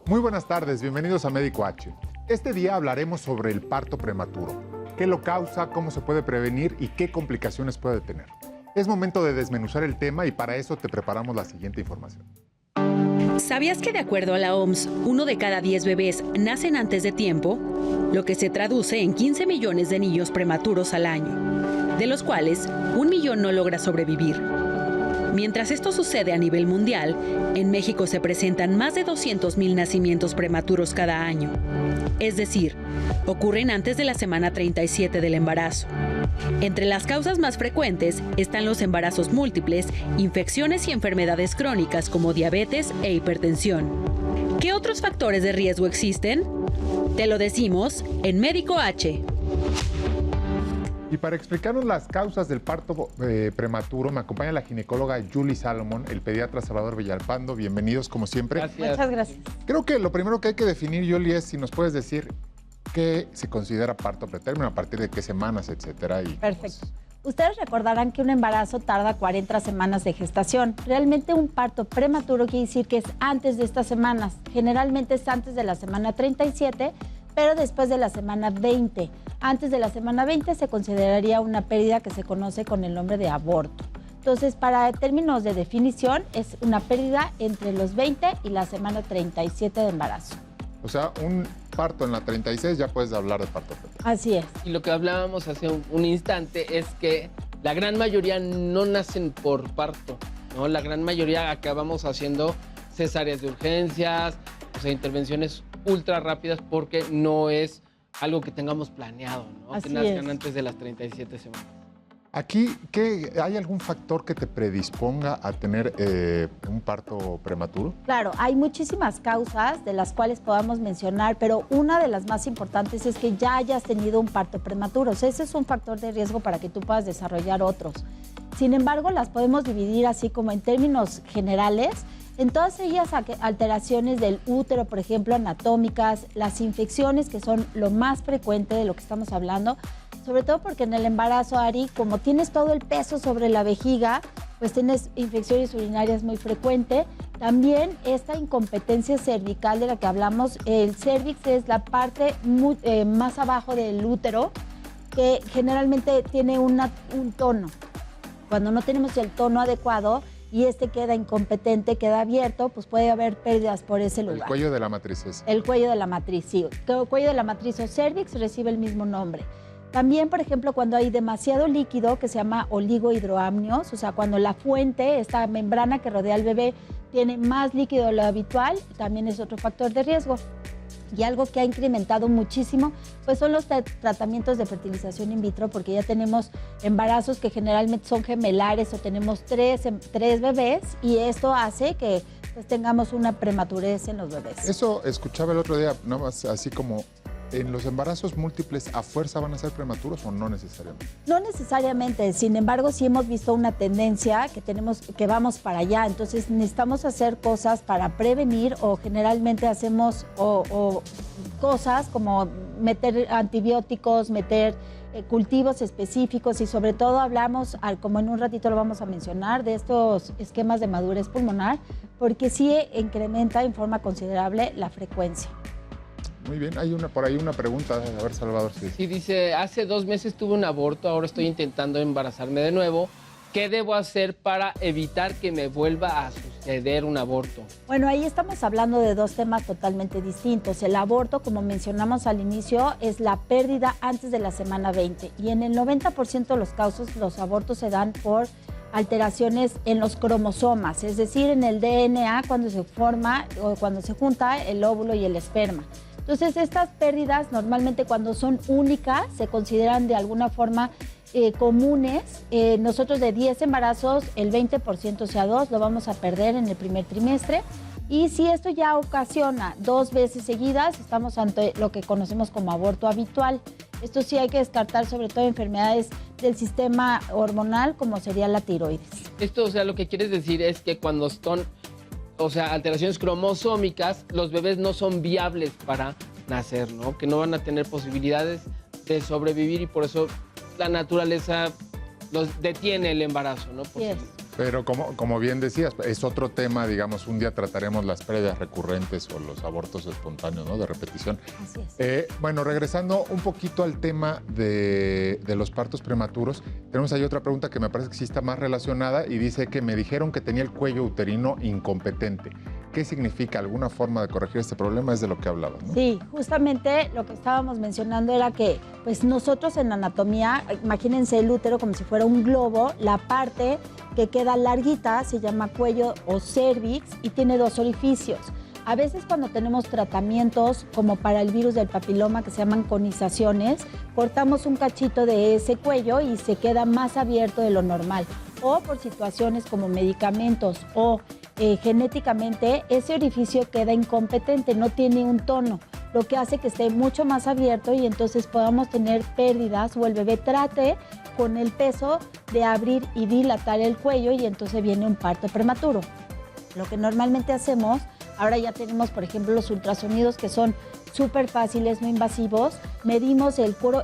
Muy buenas tardes, bienvenidos a Médico H. Este día hablaremos sobre el parto prematuro, qué lo causa, cómo se puede prevenir y qué complicaciones puede tener. Es momento de desmenuzar el tema y para eso te preparamos la siguiente información. ¿Sabías que de acuerdo a la OMS, 1 de cada 10 bebés nacen antes de tiempo? Lo que se traduce en 15 millones de niños prematuros al año, de los cuales 1 millón no logra sobrevivir. Mientras esto sucede a nivel mundial, en México se presentan más de 200,000 nacimientos prematuros cada año. Es decir, ocurren antes de la semana 37 del embarazo. Entre las causas más frecuentes están los embarazos múltiples, infecciones y enfermedades crónicas como diabetes e hipertensión. ¿Qué otros factores de riesgo existen? Te lo decimos en Médico H. Y para explicarnos las causas del parto prematuro, me acompaña la ginecóloga Julie Salomón, el pediatra Salvador Villalpando. Bienvenidos, como siempre. Gracias. Muchas gracias. Creo que lo primero que hay que definir, Julie, es si nos puedes decir qué se considera parto pretérmino, a partir de qué semanas, etcétera. Perfecto. Ustedes recordarán que un embarazo tarda 40 semanas de gestación. Realmente un parto prematuro quiere decir que es antes de estas semanas. Generalmente es antes de la semana 37, pero después de la semana 20. Antes de la semana 20 se consideraría una pérdida que se conoce con el nombre de aborto. Entonces, para términos de definición, es una pérdida entre los 20 y la semana 37 de embarazo. O sea, un parto en la 36 ya puedes hablar de parto prematuro. Así es. Y lo que hablábamos hace un instante es que la gran mayoría no nacen por parto, ¿no? La gran mayoría acabamos haciendo cesáreas de urgencias, o sea, intervenciones ultra rápidas porque no es algo que tengamos planeado, ¿no? Así que nazcan es. antes de las 37 semanas. Aquí, ¿hay algún factor que te predisponga a tener un parto prematuro? Claro, hay muchísimas causas de las cuales podamos mencionar, pero una de las más importantes es que ya hayas tenido un parto prematuro. O sea, ese es un factor de riesgo para que tú puedas desarrollar otros. Sin embargo, las podemos dividir así como en términos generales, en todas ellas alteraciones del útero, por ejemplo, anatómicas, las infecciones, que son lo más frecuente de lo que estamos hablando, sobre todo porque en el embarazo, Ari, como tienes todo el peso sobre la vejiga, pues tienes infecciones urinarias muy frecuentes. También esta incompetencia cervical de la que hablamos, el cervix es la parte más abajo del útero, que generalmente tiene un tono. Cuando no tenemos el tono adecuado y queda incompetente, queda abierto, pues puede haber pérdidas por ese lugar. El cuello de la matriz es. El cuello de la matriz, sí. El cuello de la matriz o cervix recibe el mismo nombre. También, por ejemplo, cuando hay demasiado líquido, que se llama oligohidroamnios, o sea, cuando la fuente, esta membrana que rodea al bebé, tiene más líquido de lo habitual, también es otro factor de riesgo. Y algo que ha incrementado muchísimo, pues son los tratamientos de fertilización in vitro, porque ya tenemos embarazos que generalmente son gemelares o tenemos tres bebés, y esto hace que pues, tengamos una prematurez en los bebés. Eso escuchaba el otro día, nada más así como, ¿en los embarazos múltiples a fuerza van a ser prematuros o no necesariamente? No necesariamente, sin embargo, sí hemos visto una tendencia que vamos para allá. Entonces necesitamos hacer cosas para prevenir, o generalmente hacemos cosas como meter antibióticos, meter cultivos específicos, y sobre todo hablamos, como en un ratito lo vamos a mencionar, de estos esquemas de madurez pulmonar, porque sí incrementa en forma considerable la frecuencia. Muy bien, hay por ahí una pregunta, a ver, Salvador. Sí, dice, hace 2 meses tuve un aborto, ahora estoy intentando embarazarme de nuevo. ¿Qué debo hacer para evitar que me vuelva a suceder un aborto? Bueno, ahí estamos hablando de dos temas totalmente distintos. El aborto, como mencionamos al inicio, es la pérdida antes de la semana 20. Y en el 90% de los casos, los abortos se dan por alteraciones en los cromosomas, es decir, en el DNA cuando se forma o cuando se junta el óvulo y el esperma. Entonces, estas pérdidas normalmente cuando son únicas se consideran de alguna forma comunes. Nosotros de 10 embarazos, el 20%, o sea 2, lo vamos a perder en el primer trimestre. Y si esto ya ocasiona 2 veces seguidas, estamos ante lo que conocemos como aborto habitual. Esto sí hay que descartar, sobre todo enfermedades del sistema hormonal, como sería la tiroides. Esto, o sea, lo que quieres decir es que cuando son, o sea, alteraciones cromosómicas, los bebés no son viables para nacer, ¿no? Que no van a tener posibilidades de sobrevivir y por eso la naturaleza los detiene el embarazo, ¿no? Sí es. Pero como bien decías, es otro tema, digamos, un día trataremos las pérdidas recurrentes o los abortos espontáneos, ¿no? De repetición. Así es. Bueno, regresando un poquito al tema de los partos prematuros, tenemos ahí otra pregunta que me parece que sí está más relacionada y dice que me dijeron que tenía el cuello uterino incompetente. ¿Qué significa? ¿Alguna forma de corregir este problema? Es de lo que hablabas, ¿no? Sí, justamente lo que estábamos mencionando era que pues nosotros en anatomía, imagínense el útero como si fuera un globo, la parte que queda larguita se llama cuello o cervix y tiene 2 orificios. A veces cuando tenemos tratamientos como para el virus del papiloma que se llaman conizaciones, cortamos un cachito de ese cuello y se queda más abierto de lo normal. O por situaciones como medicamentos o genéticamente, ese orificio queda incompetente, no tiene un tono, lo que hace que esté mucho más abierto y entonces podamos tener pérdidas o el bebé trate con el peso de abrir y dilatar el cuello y entonces viene un parto prematuro. Lo que normalmente hacemos, ahora ya tenemos, por ejemplo, los ultrasonidos que son súper fáciles, no invasivos, medimos el cuello,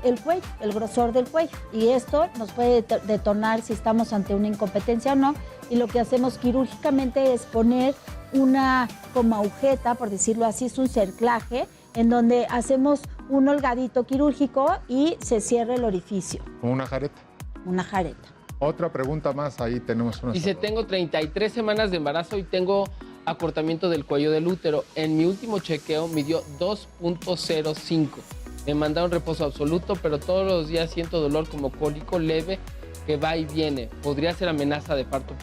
el grosor del cuello y esto nos puede detonar si estamos ante una incompetencia o no y lo que hacemos quirúrgicamente es poner una como agujeta, por decirlo así, es un cerclaje en donde hacemos un holgadito quirúrgico y se cierra el orificio. Una jareta. Una jareta. Otra pregunta más, ahí tenemos una. Dice, tengo 33 semanas de embarazo y tengo acortamiento del cuello del útero. En mi último chequeo midió 2.05. Me mandaron reposo absoluto, pero todos los días siento dolor como cólico leve que va y viene. ¿Podría ser amenaza de parto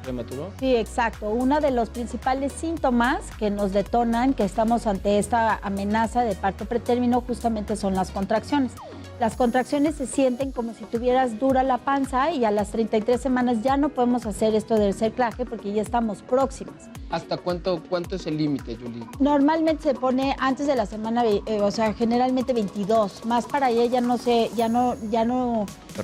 prematuro? Sí, exacto. Uno de los principales síntomas que nos detonan que estamos ante esta amenaza de parto pretérmino justamente son las contracciones. Las contracciones se sienten como si tuvieras dura la panza y a las 33 semanas ya no podemos hacer esto del cerclaje porque ya estamos próximas. ¿Hasta cuánto es el límite, Julie? Normalmente se pone antes de la semana, o sea, generalmente 22. Más para allá ya no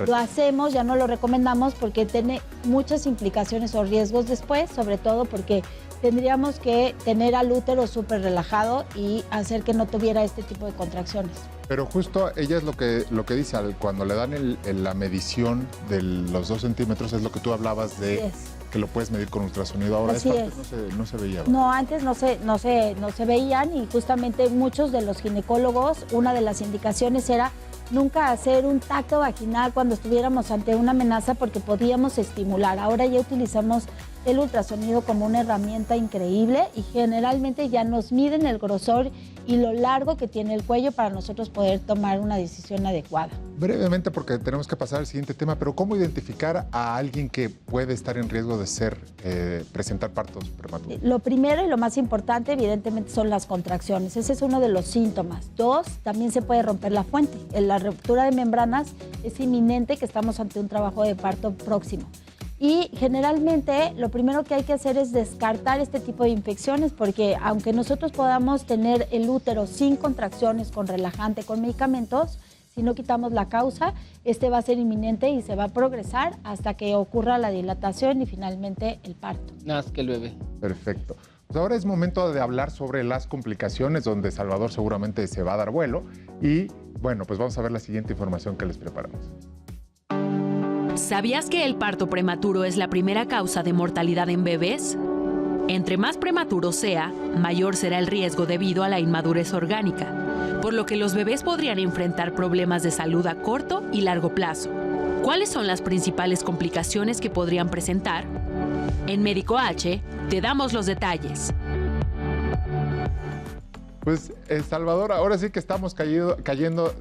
lo hacemos, ya no lo recomendamos porque tiene muchas implicaciones o riesgos después, sobre todo porque tendríamos que tener al útero súper relajado y hacer que no tuviera este tipo de contracciones. Pero justo ella es lo que dice, cuando le dan la medición de los 2 centímetros, es lo que tú hablabas de que lo puedes medir con ultrasonido. Ahora Así antes no se veía. No, antes no se veían y justamente muchos de los ginecólogos, una de las indicaciones era nunca hacer un tacto vaginal cuando estuviéramos ante una amenaza porque podíamos estimular. Ahora ya utilizamos el ultrasonido como una herramienta increíble y generalmente ya nos miden el grosor y lo largo que tiene el cuello para nosotros poder tomar una decisión adecuada. Brevemente, porque tenemos que pasar al siguiente tema, pero ¿cómo identificar a alguien que puede estar en riesgo de presentar partos prematuros? Lo primero y lo más importante, evidentemente, son las contracciones. Ese es uno de los síntomas. 2, también se puede romper la fuente. En la ruptura de membranas es inminente que estamos ante un trabajo de parto próximo. Y generalmente lo primero que hay que hacer es descartar este tipo de infecciones porque aunque nosotros podamos tener el útero sin contracciones, con relajante, con medicamentos, si no quitamos la causa, este va a ser inminente y se va a progresar hasta que ocurra la dilatación y finalmente el parto. Nada más que el bebé. Perfecto. Pues ahora es momento de hablar sobre las complicaciones, donde Salvador seguramente se va a dar vuelo. Y bueno, pues vamos a ver la siguiente información que les preparamos. ¿Sabías que el parto prematuro es la primera causa de mortalidad en bebés? Entre más prematuro sea, mayor será el riesgo debido a la inmadurez orgánica, por lo que los bebés podrían enfrentar problemas de salud a corto y largo plazo. ¿Cuáles son las principales complicaciones que podrían presentar? En Médico H te damos los detalles. Pues, Salvador, ahora sí que estamos cayendo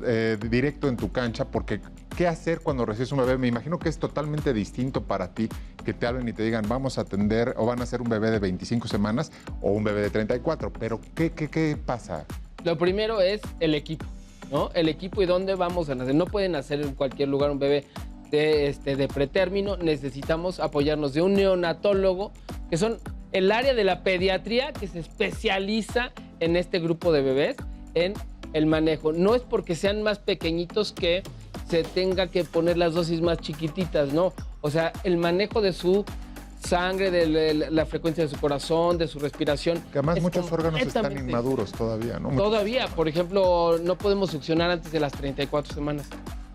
directo en tu cancha, porque ¿qué hacer cuando recibes un bebé? Me imagino que es totalmente distinto para ti que te hablen y te digan vamos a atender o van a hacer un bebé de 25 semanas o un bebé de 34, pero ¿qué pasa? Lo primero es el equipo, ¿no? El equipo y dónde vamos a nacer. No pueden nacer en cualquier lugar un bebé de pretérmino. Necesitamos apoyarnos de un neonatólogo, que son el área de la pediatría que se especializa en este grupo de bebés, en el manejo. No es porque sean más pequeñitos que se tenga que poner las dosis más chiquititas, no. O sea, el manejo de su sangre, de la frecuencia de su corazón, de su respiración. Que además muchos órganos están inmaduros todavía, ¿no? Todavía, por ejemplo, no podemos succionar antes de las 34 semanas.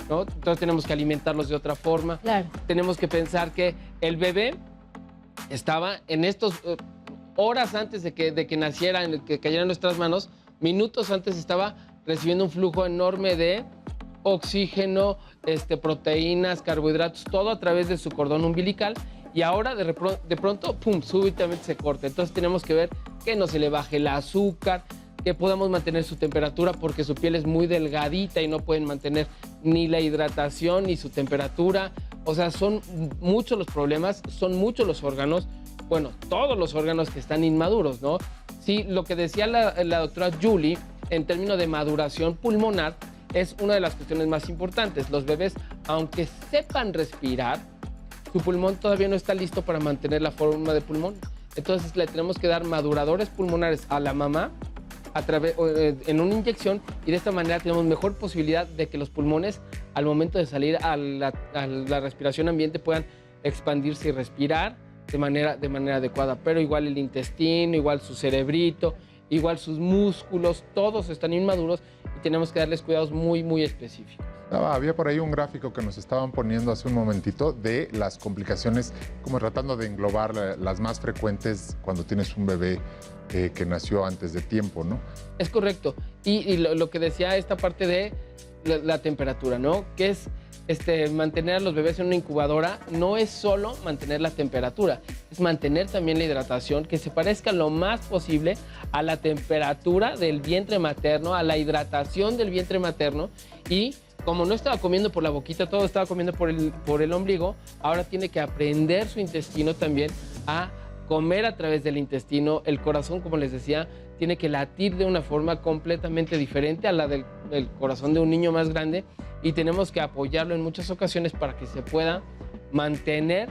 ¿no? Entonces tenemos que alimentarlos de otra forma. Claro. Tenemos que pensar que el bebé estaba en estos horas antes de que naciera, en el que cayera en nuestras manos, minutos antes estaba recibiendo un flujo enorme de oxígeno, proteínas, carbohidratos, todo a través de su cordón umbilical. Y ahora de pronto, pum, súbitamente se corta. Entonces tenemos que ver que no se le baje el azúcar, que podamos mantener su temperatura porque su piel es muy delgadita y no pueden mantener ni la hidratación ni su temperatura. O sea, son muchos los problemas, son muchos los órganos, bueno, todos los órganos que están inmaduros, ¿no? Sí, lo que decía la doctora Julie, en términos de maduración pulmonar, es una de las cuestiones más importantes. Los bebés, aunque sepan respirar, su pulmón todavía no está listo para mantener la forma de pulmón. Entonces le tenemos que dar maduradores pulmonares a la mamá en una inyección, y de esta manera tenemos mejor posibilidad de que los pulmones, al momento de salir a la respiración ambiente, puedan expandirse y respirar de manera adecuada. Pero igual el intestino, igual su cerebrito, igual sus músculos, todos están inmaduros y tenemos que darles cuidados muy, muy específicos. Había por ahí un gráfico que nos estaban poniendo hace un momentito de las complicaciones, como tratando de englobar las más frecuentes cuando tienes un bebé que nació antes de tiempo, ¿no? Es correcto. Y lo que decía esta parte de la temperatura, ¿no? Que es mantener a los bebés en una incubadora, no es solo mantener la temperatura, es mantener también la hidratación, que se parezca lo más posible a la temperatura del vientre materno, a la hidratación del vientre materno. Y como no estaba comiendo por la boquita, todo estaba comiendo por el ombligo, ahora tiene que aprender su intestino también a comer a través del intestino. El corazón, como les decía, tiene que latir de una forma completamente diferente a la del corazón de un niño más grande, y tenemos que apoyarlo en muchas ocasiones para que se pueda mantener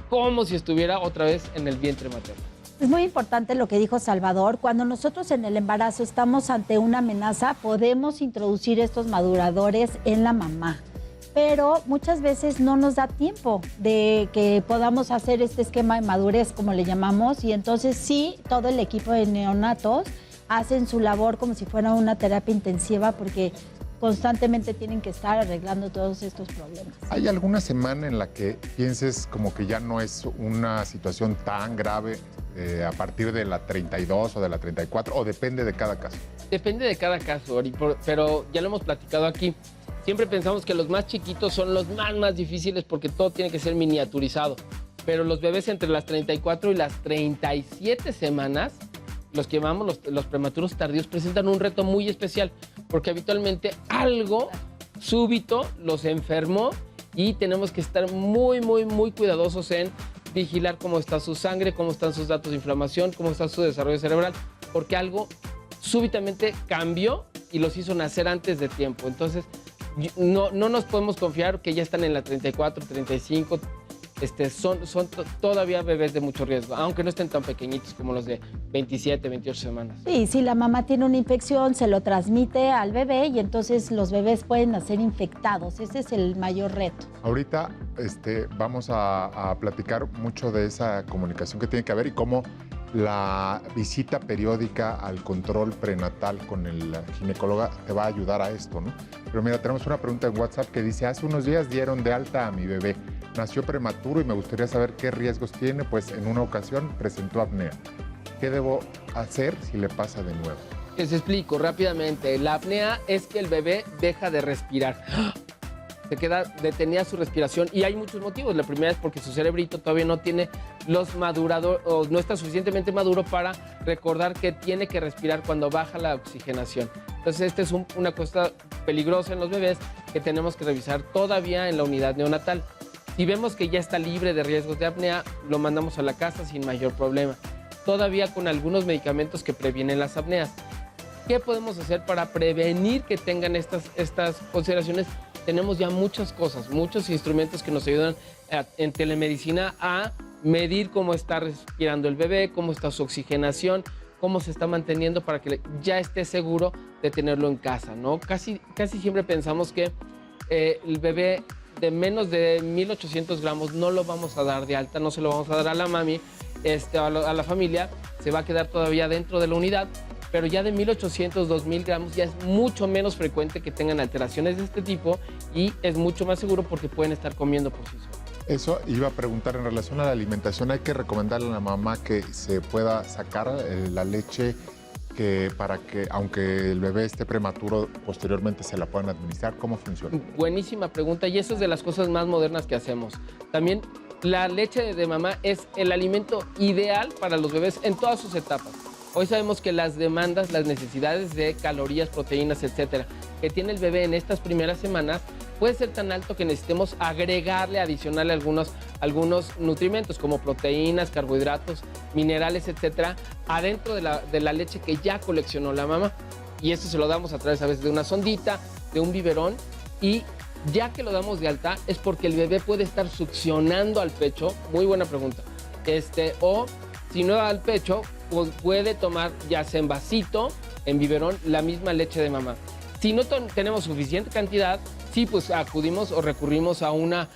como si estuviera otra vez en el vientre materno. Es muy importante lo que dijo Salvador. Cuando nosotros en el embarazo estamos ante una amenaza, podemos introducir estos maduradores en la mamá. Pero muchas veces no nos da tiempo de que podamos hacer este esquema de madurez, como le llamamos, y entonces sí, todo el equipo de neonatos hacen su labor como si fuera una terapia intensiva, porque constantemente tienen que estar arreglando todos estos problemas. ¿Hay alguna semana en la que pienses como que ya no es una situación tan grave a partir de la 32 o de la 34, o depende de cada caso? Depende de cada caso, Ori, pero ya lo hemos platicado aquí. Siempre pensamos que los más chiquitos son los más difíciles porque todo tiene que ser miniaturizado. Pero los bebés entre las 34 y las 37 semanas, los que llamamos los prematuros tardíos, presentan un reto muy especial porque habitualmente algo súbito los enfermó y tenemos que estar muy cuidadosos en vigilar cómo está su sangre, cómo están sus datos de inflamación, cómo está su desarrollo cerebral, porque algo súbitamente cambió y los hizo nacer antes de tiempo. Entonces, no nos podemos confiar que ya están en la 34, 35, son todavía bebés de mucho riesgo, aunque no estén tan pequeñitos como los de 27, 28 semanas. Sí, si la mamá tiene una infección, se lo transmite al bebé y entonces los bebés pueden nacer infectados. Ese es el mayor reto. Ahorita vamos a platicar mucho de esa comunicación que tiene que haber y cómo la visita periódica al control prenatal con el ginecólogo te va a ayudar a esto, ¿no? Pero mira, tenemos una pregunta en WhatsApp que dice: hace unos días dieron de alta a mi bebé. Nació prematuro y me gustaría saber qué riesgos tiene, pues en una ocasión presentó apnea. ¿Qué debo hacer si le pasa de nuevo? Les explico rápidamente. La apnea es que el bebé deja de respirar. Se queda detenida su respiración y hay muchos motivos. La primera es porque su cerebrito todavía no tiene los maduradores o no está suficientemente maduro para recordar que tiene que respirar cuando baja la oxigenación. Entonces esta es una cosa peligrosa en los bebés que tenemos que revisar todavía en la unidad neonatal. Si vemos que ya está libre de riesgos de apnea, lo mandamos a la casa sin mayor problema. Todavía con algunos medicamentos que previenen las apneas. ¿Qué podemos hacer para prevenir que tengan estas consideraciones? Tenemos ya muchas cosas, muchos instrumentos que nos ayudan en telemedicina a medir cómo está respirando el bebé, cómo está su oxigenación, cómo se está manteniendo para que ya esté seguro de tenerlo en casa, ¿no? Casi siempre pensamos que el bebé de menos de 1,800 gramos no lo vamos a dar de alta, no se lo vamos a dar a la mami, a la familia, se va a quedar todavía dentro de la unidad, pero ya de 1.800, 2.000 gramos ya es mucho menos frecuente que tengan alteraciones de este tipo y es mucho más seguro porque pueden estar comiendo por sí solos. Eso iba a preguntar en relación a la alimentación. ¿Hay que recomendarle a la mamá que se pueda sacar la leche para que, aunque el bebé esté prematuro, posteriormente se la puedan administrar? ¿Cómo funciona? Buenísima pregunta y eso es de las cosas más modernas que hacemos. También la leche de mamá es el alimento ideal para los bebés en todas sus etapas. Hoy sabemos que las demandas, las necesidades de calorías, proteínas, etcétera, que tiene el bebé en estas primeras semanas puede ser tan alto que necesitemos agregarle, adicionarle algunos nutrimentos como proteínas, carbohidratos, minerales, etcétera, adentro de la leche que ya coleccionó la mamá. Y eso se lo damos a través a veces de una sondita, de un biberón, y ya que lo damos de alta es porque el bebé puede estar succionando al pecho, muy buena pregunta, o si no al pecho, pues puede tomar ya sea en vasito, en biberón, la misma leche de mamá. Si no tenemos suficiente cantidad, sí, pues acudimos o recurrimos a una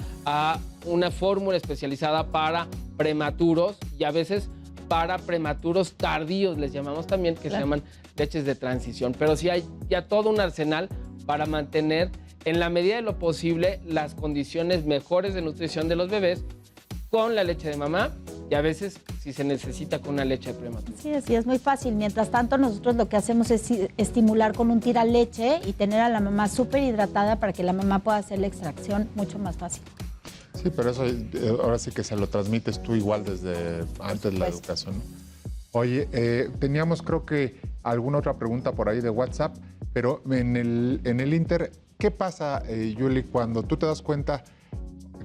fórmula especializada para prematuros y a veces para prematuros tardíos, les llamamos también, que se llaman leches de transición. Pero sí hay ya todo un arsenal para mantener, en la medida de lo posible, las condiciones mejores de nutrición de los bebés con la leche de mamá y a veces, si se necesita, con una leche prematura. Sí, así es muy fácil. Mientras tanto, nosotros lo que hacemos es estimular con un tiraleche y tener a la mamá súper hidratada para que la mamá pueda hacer la extracción mucho más fácil. Sí, pero eso ahora sí que se lo transmites tú igual desde antes de la educación, ¿no? Oye, teníamos creo que alguna otra pregunta por ahí de WhatsApp, pero en el Inter, ¿qué pasa, Yuli, cuando tú te das cuenta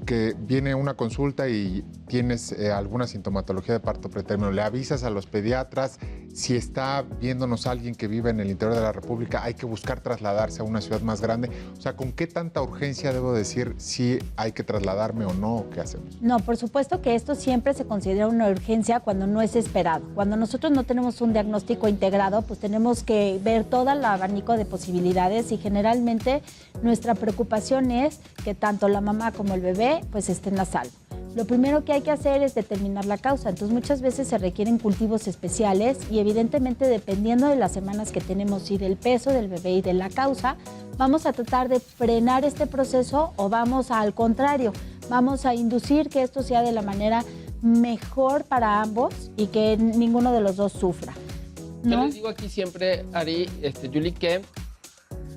que viene una consulta y tienes alguna sintomatología de parto pretérmino? ¿Le avisas a los pediatras? Si está viéndonos alguien que vive en el interior de la República, hay que buscar trasladarse a una ciudad más grande. O sea, ¿con qué tanta urgencia debo decir si hay que trasladarme o no? ¿O qué hacemos? No, por supuesto que esto siempre se considera una urgencia cuando no es esperado. Cuando nosotros no tenemos un diagnóstico integrado, pues tenemos que ver todo el abanico de posibilidades y generalmente nuestra preocupación es que tanto la mamá como el bebé pues estén a salvo. Lo primero que hay que hacer es determinar la causa. Entonces, muchas veces se requieren cultivos especiales y evidentemente, dependiendo de las semanas que tenemos y del peso del bebé y de la causa, vamos a tratar de frenar este proceso o vamos al contrario, vamos a inducir que esto sea de la manera mejor para ambos y que ninguno de los dos sufra, ¿no? Yo les digo aquí siempre, Ari, Yuli, que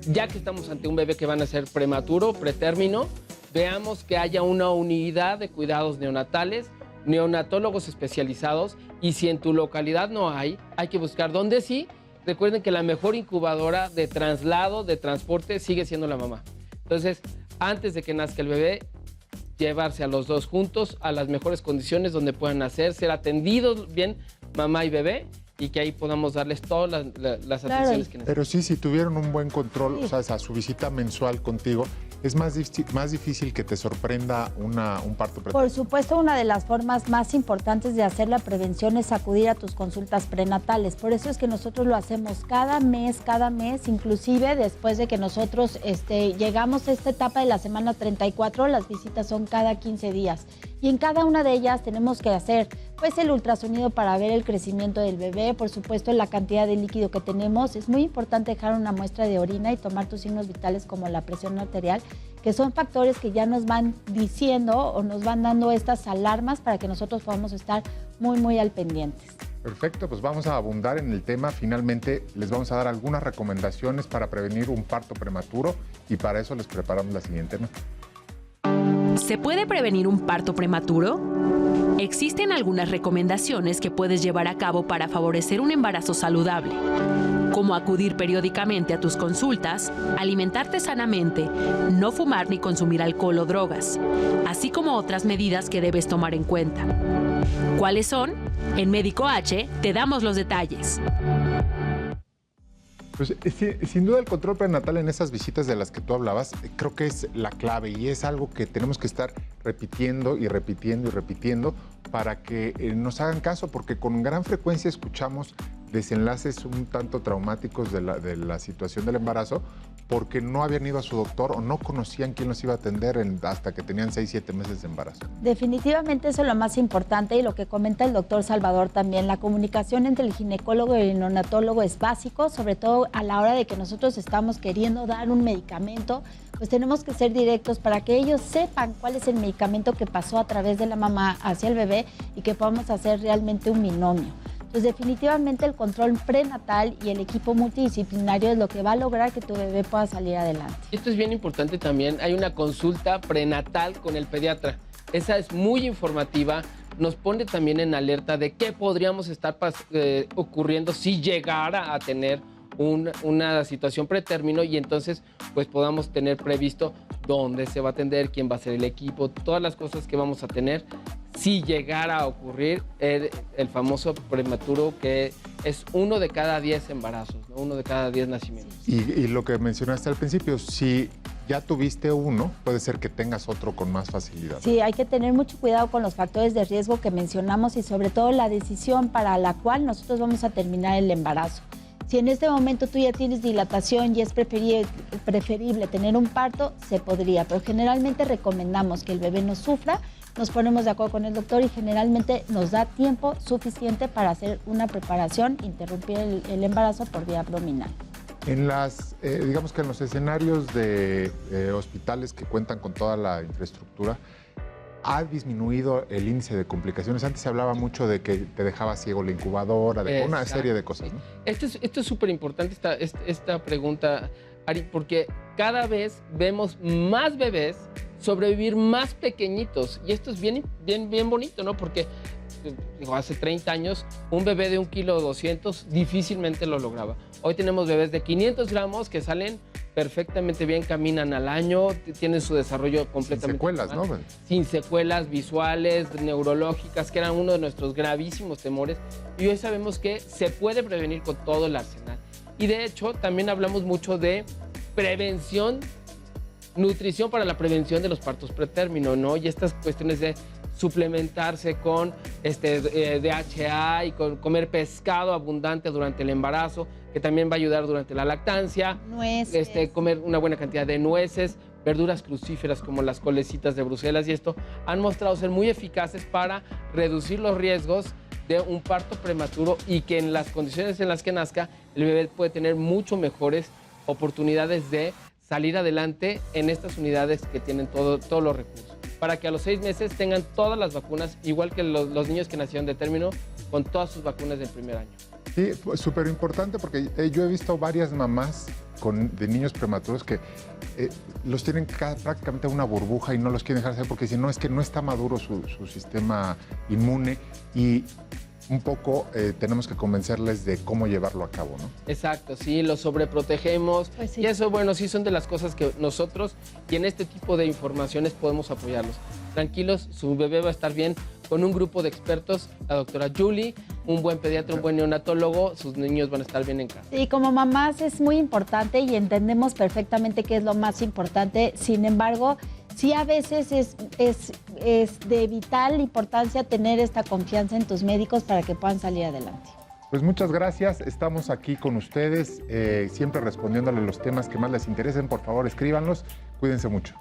ya que estamos ante un bebé que van a ser prematuro, pretérmino, veamos que haya una unidad de cuidados neonatales, neonatólogos especializados, y si en tu localidad no hay que buscar dónde sí. Recuerden que la mejor incubadora de traslado, de transporte, sigue siendo la mamá. Entonces, antes de que nazca el bebé, llevarse a los dos juntos a las mejores condiciones donde puedan nacer, ser atendidos bien mamá y bebé, y que ahí podamos darles todas las atenciones que necesitan. Pero sí, si tuvieron un buen control, o sea, su visita mensual contigo, es más difícil que te sorprenda un parto pretermino. Por supuesto, una de las formas más importantes de hacer la prevención es acudir a tus consultas prenatales. Por eso es que nosotros lo hacemos cada mes, inclusive después de que nosotros llegamos a esta etapa de la semana 34, las visitas son cada 15 días. Y en cada una de ellas tenemos que hacer pues el ultrasonido para ver el crecimiento del bebé, por supuesto la cantidad de líquido que tenemos. Es muy importante dejar una muestra de orina y tomar tus signos vitales como la presión arterial, que son factores que ya nos van diciendo o nos van dando estas alarmas para que nosotros podamos estar muy, muy al pendientes. Perfecto, pues vamos a abundar en el tema. Finalmente les vamos a dar algunas recomendaciones para prevenir un parto prematuro y para eso les preparamos la siguiente nota. ¿Se puede prevenir un parto prematuro? Existen algunas recomendaciones que puedes llevar a cabo para favorecer un embarazo saludable, como acudir periódicamente a tus consultas, alimentarte sanamente, no fumar ni consumir alcohol o drogas, así como otras medidas que debes tomar en cuenta. ¿Cuáles son? En Médico H te damos los detalles. Pues sin duda el control prenatal en esas visitas de las que tú hablabas, creo que es la clave y es algo que tenemos que estar repitiendo para que nos hagan caso, porque con gran frecuencia escuchamos desenlaces un tanto traumáticos de la situación del embarazo porque no habían ido a su doctor o no conocían quién los iba a atender hasta que tenían 6, 7 meses de embarazo. Definitivamente eso es lo más importante y lo que comenta el doctor Salvador también. La comunicación entre el ginecólogo y el neonatólogo es básico, sobre todo a la hora de que nosotros estamos queriendo dar un medicamento, pues tenemos que ser directos para que ellos sepan cuál es el medicamento que pasó a través de la mamá hacia el bebé y que podamos hacer realmente un binomio. Entonces, definitivamente el control prenatal y el equipo multidisciplinario es lo que va a lograr que tu bebé pueda salir adelante. Esto es bien importante también. Hay una consulta prenatal con el pediatra. Esa es muy informativa. Nos pone también en alerta de qué podríamos estar ocurriendo si llegara a tener una situación pretérmino y entonces pues podamos tener previsto dónde se va a atender, quién va a ser el equipo, todas las cosas que vamos a tener si llegara a ocurrir el famoso prematuro, que es 1 de cada 10 embarazos, ¿no? 1 de cada 10 nacimientos. Y lo que mencionaste al principio, si ya tuviste uno, puede ser que tengas otro con más facilidad. Sí, hay que tener mucho cuidado con los factores de riesgo que mencionamos y sobre todo la decisión para la cual nosotros vamos a terminar el embarazo. Si en este momento tú ya tienes dilatación y es preferible tener un parto, se podría, pero generalmente recomendamos que el bebé no sufra, nos ponemos de acuerdo con el doctor y generalmente nos da tiempo suficiente para hacer una preparación, interrumpir el embarazo por vía abdominal. Digamos que en los escenarios de hospitales que cuentan con toda la infraestructura, ¿ha disminuido el índice de complicaciones? Antes se hablaba mucho de que te dejaba ciego la incubadora, de una serie de cosas, ¿no? Esto es súper importante, esta pregunta, Ari, porque cada vez vemos más bebés sobrevivir más pequeñitos. Y esto es bien bonito, ¿no? Porque hace 30 años un bebé de 1,2 kg difícilmente lo lograba. Hoy tenemos bebés de 500 gramos que salen perfectamente bien, caminan al año, tienen su desarrollo completamente sin secuelas, normal, ¿no? Sin secuelas visuales, neurológicas, que eran uno de nuestros gravísimos temores. Y hoy sabemos que se puede prevenir con todo el arsenal. Y de hecho, también hablamos mucho de prevención, nutrición para la prevención de los partos pretérmino, ¿no? Y estas cuestiones de suplementarse con DHA y con comer pescado abundante durante el embarazo, que también va a ayudar durante la lactancia. Nueces. Comer una buena cantidad de nueces, verduras crucíferas como las colecitas de Bruselas, y esto han mostrado ser muy eficaces para reducir los riesgos de un parto prematuro y que en las condiciones en las que nazca, el bebé puede tener mucho mejores oportunidades de salir adelante en estas unidades que tienen todos los recursos, para que a los 6 meses tengan todas las vacunas, igual que los niños que nacieron de término, con todas sus vacunas del primer año. Sí, súper importante porque yo he visto varias mamás de niños prematuros que los tienen prácticamente una burbuja y no los quieren dejar hacer porque dicen, no, es que no está maduro su sistema inmune y un poco tenemos que convencerles de cómo llevarlo a cabo, ¿no? Exacto, sí, los sobreprotegemos. Pues sí. Y eso, bueno, sí son de las cosas que nosotros y en este tipo de informaciones podemos apoyarlos. Tranquilos, su bebé va a estar bien con un grupo de expertos, la doctora Julie, un buen pediatra, un buen neonatólogo, sus niños van a estar bien en casa. Sí, como mamás es muy importante y entendemos perfectamente qué es lo más importante. Sin embargo, sí a veces es de vital importancia tener esta confianza en tus médicos para que puedan salir adelante. Pues muchas gracias, estamos aquí con ustedes, siempre respondiéndole los temas que más les interesen. Por favor, escríbanlos, cuídense mucho.